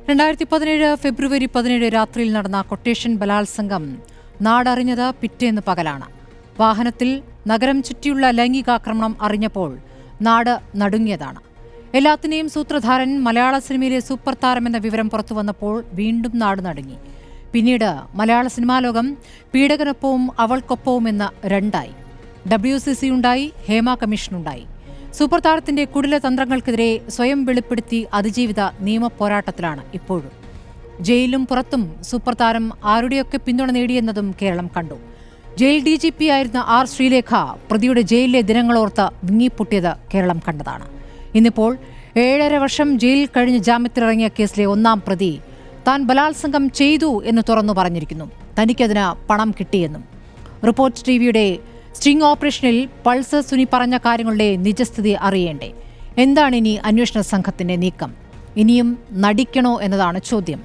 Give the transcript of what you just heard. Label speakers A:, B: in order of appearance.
A: 2017 ഫെബ്രുവരി 17 രാത്രിയിൽ നടന്ന കൊട്ടേഷൻ ബലാത്സംഗം നാടറിഞ്ഞത് പിറ്റേന്ന് പകലാണ്. വാഹനത്തിൽ നഗരം ചുറ്റിയുള്ള ലൈംഗികാക്രമണം അറിഞ്ഞപ്പോൾ നാട് നടുങ്ങിയതാണ്. എല്ലാത്തിനെയും സൂത്രധാരൻ മലയാള സിനിമയിലെ സൂപ്പർ താരമെന്ന വിവരം പുറത്തുവന്നപ്പോൾ വീണ്ടും നാട് നടുങ്ങി. പിന്നീട് മലയാള സിനിമാ ലോകം പീഡകനൊപ്പവും അവൾക്കൊപ്പവും എന്ന രണ്ടായി. WCC ഉണ്ടായി, ഹേമ കമ്മീഷനുണ്ടായി. സൂപ്പർ താരത്തിന്റെ കുടില തന്ത്രങ്ങൾക്കെതിരെ സ്വയം വെളിപ്പെടുത്തി അതിജീവിത നിയമ പോരാട്ടത്തിലാണ് ഇപ്പോഴും. ജയിലിലും പുറത്തും സൂപ്പർ താരം ആരുടെയൊക്കെ പിന്തുണ നേടിയെന്നതും കേരളം കണ്ടു. ജയിൽ DGP ആയിരുന്ന R. ശ്രീലേഖ പ്രതിയുടെ ജയിലിലെ ദിനങ്ങളോർത്ത് വിങ്ങിപ്പൊട്ടിയത് കേരളം കണ്ടതാണ്. ഇന്നിപ്പോൾ 7.5 വർഷം ജയിലിൽ കഴിഞ്ഞ് ജാമ്യത്തിലിറങ്ങിയ കേസിലെ ഒന്നാം പ്രതി താൻ ബലാത്സംഗം ചെയ്തു എന്ന് തുറന്നു പറഞ്ഞിരിക്കുന്നു. തനിക്കതിന് പണം കിട്ടിയെന്നും. റിപ്പോർട്ട് TVയുടെ സ്റ്റിംഗ് ഓപ്പറേഷനിൽ പൾസ് സുനി പറഞ്ഞ കാര്യങ്ങളുടെ നിജസ്ഥിതി അറിയേണ്ടേ? എന്താണ് ഇനി അന്വേഷണ സംഘത്തിന്റെ നീക്കം? ഇനിയും നടിക്കണോ എന്നതാണ് ചോദ്യം.